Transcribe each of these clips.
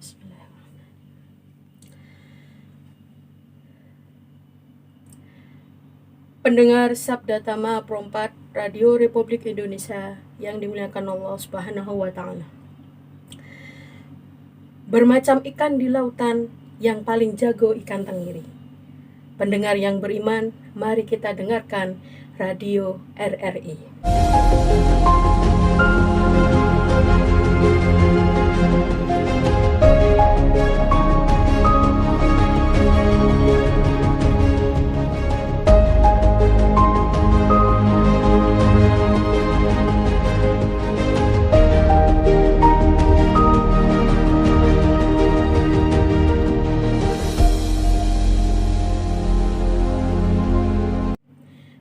Bismillahirrahmanirrahim. Pendengar Sabda Tama Perompat Radio Republik Indonesia yang dimuliakan Allah Subhanahu wa Ta'ala. Bermacam ikan di lautan, yang paling jago ikan tenggiri. Pendengar yang beriman, mari kita dengarkan Radio RRI.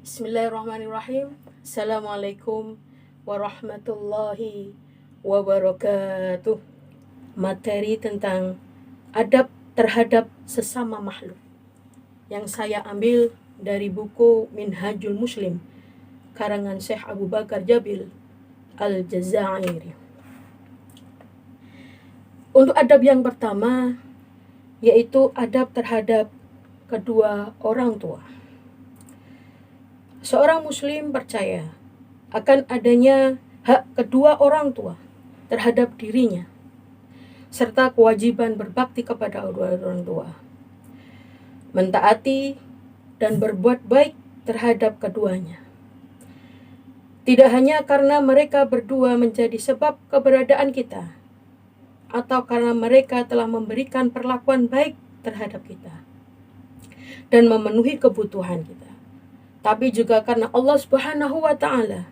Bismillahirrahmanirrahim. Assalamualaikum warahmatullahi wabarakatuh. Materi tentang adab terhadap sesama makhluk yang saya ambil dari buku Minhajul Muslim karangan Syekh Abu Bakar Jabil Al-Jazairi. Untuk adab yang pertama yaitu adab terhadap kedua orang tua. Seorang muslim percaya akan adanya hak kedua orang tua terhadap dirinya, serta kewajiban berbakti kepada kedua orang tua, mentaati dan berbuat baik terhadap keduanya. Tidak hanya karena mereka berdua menjadi sebab keberadaan kita, atau karena mereka telah memberikan perlakuan baik terhadap kita dan memenuhi kebutuhan kita, tapi juga karena Allah Subhanahu wa Ta'ala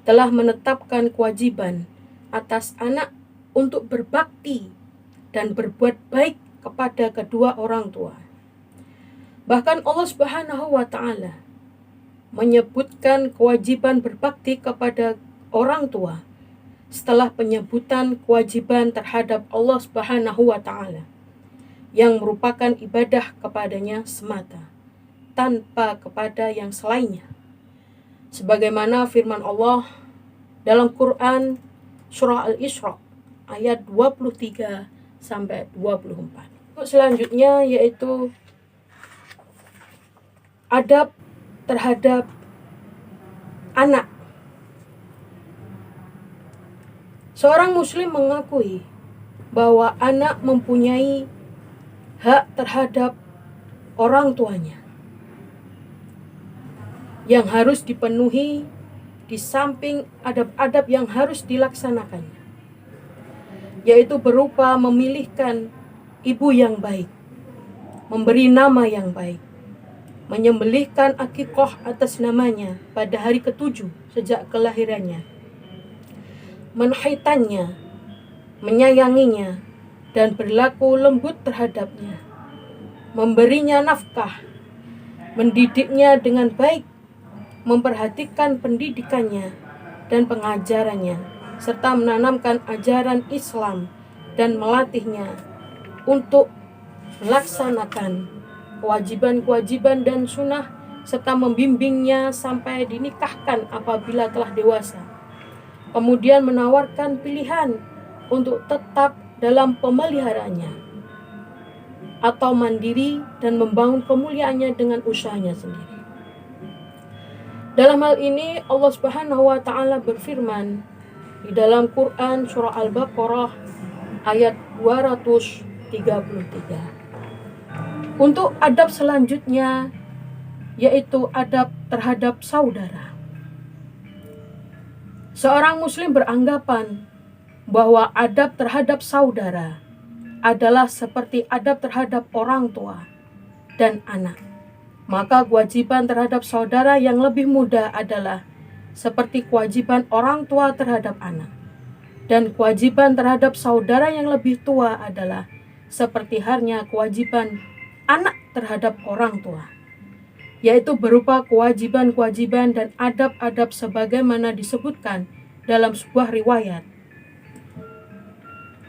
telah menetapkan kewajiban atas anak untuk berbakti dan berbuat baik kepada kedua orang tua. Bahkan Allah Subhanahu wa Ta'ala menyebutkan kewajiban berbakti kepada orang tua setelah penyebutan kewajiban terhadap Allah Subhanahu wa Ta'ala yang merupakan ibadah kepadanya semata, tanpa kepada yang selainnya. Sebagaimana firman Allah dalam Quran surah Al-Isra ayat 23 sampai 24. Selanjutnya yaitu adab terhadap anak. Seorang muslim mengakui bahwa anak mempunyai hak terhadap orang tuanya yang harus dipenuhi di samping adab-adab yang harus dilaksanakannya, yaitu berupa memilihkan ibu yang baik, memberi nama yang baik, menyembelihkan akikah atas namanya pada hari ke-7 sejak kelahirannya, menhaitannya, menyayanginya, dan berlaku lembut terhadapnya, memberinya nafkah, mendidiknya dengan baik, memperhatikan pendidikannya dan pengajarannya, serta menanamkan ajaran Islam dan melatihnya untuk melaksanakan kewajiban-kewajiban dan sunnah, serta membimbingnya sampai dinikahkan apabila telah dewasa. Kemudian menawarkan pilihan untuk tetap dalam pemeliharaannya atau mandiri dan membangun kemuliaannya dengan usahanya sendiri. Dalam hal ini Allah Subhanahu wa Ta'ala berfirman di dalam Quran surah Al-Baqarah ayat 233. Untuk adab selanjutnya yaitu adab terhadap saudara. Seorang muslim beranggapan bahwa adab terhadap saudara adalah seperti adab terhadap orang tua dan anak. Maka kewajiban terhadap saudara yang lebih muda adalah seperti kewajiban orang tua terhadap anak. Dan kewajiban terhadap saudara yang lebih tua adalah seperti halnya kewajiban anak terhadap orang tua, yaitu berupa kewajiban-kewajiban dan adab-adab sebagaimana disebutkan dalam sebuah riwayat.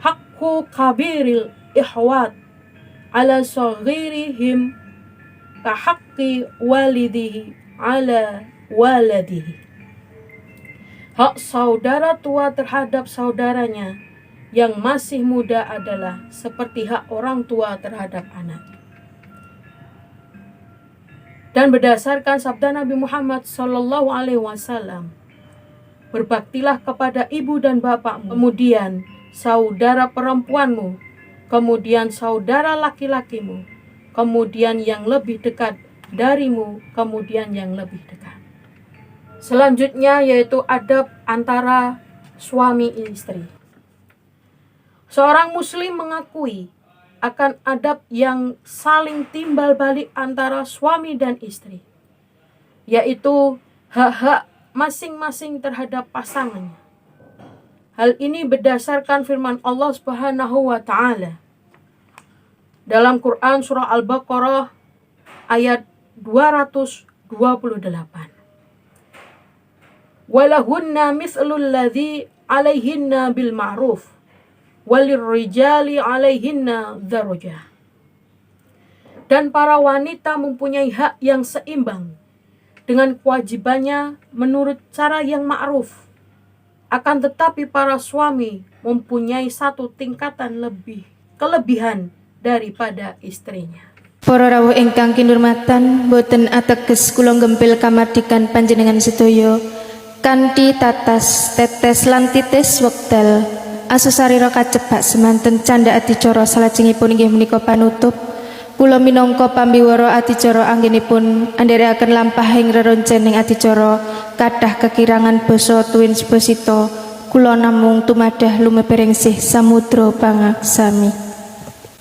Hakku kabiril ihwat ala saghirihim kahaqqi walidihi ala waladihi. Hak saudara tua terhadap saudaranya yang masih muda adalah seperti hak orang tua terhadap anak. Dan berdasarkan sabda Nabi Muhammad SAW, berbaktilah kepada ibu dan bapakmu, kemudian saudara perempuanmu, kemudian saudara laki-lakimu, kemudian yang lebih dekat darimu, kemudian yang lebih dekat. Selanjutnya yaitu adab antara suami istri. Seorang muslim mengakui akan adab yang saling timbal balik antara suami dan istri, yaitu hak-hak masing-masing terhadap pasangannya. Hal ini berdasarkan firman Allah Subhanahu wa taala dalam Quran surah Al-Baqarah ayat 228. Walahunna mithlul ladzi 'alaihinna bil ma'ruf walirrijali 'alaihinna darajah. Dan para wanita mempunyai hak yang seimbang dengan kewajibannya menurut cara yang ma'ruf. Akan tetapi para suami mempunyai satu tingkatan kelebihan daripada istrinya. Para rawuh ingkang kinurmatan, boten ateges kula gempil kamardikan panjenengan sedaya kanthi tatas tetes lan titis wekdal asusarira kacepak semanten candhak adicara salajengipun inggih menika panutup. Kula minangka pambiwara adicara anggenipun andherekaken lampahing reroncening adicara kathah kekirangan basa tuwin bosita. Kula namung tumadah lumeberengsih samudra pangaksami.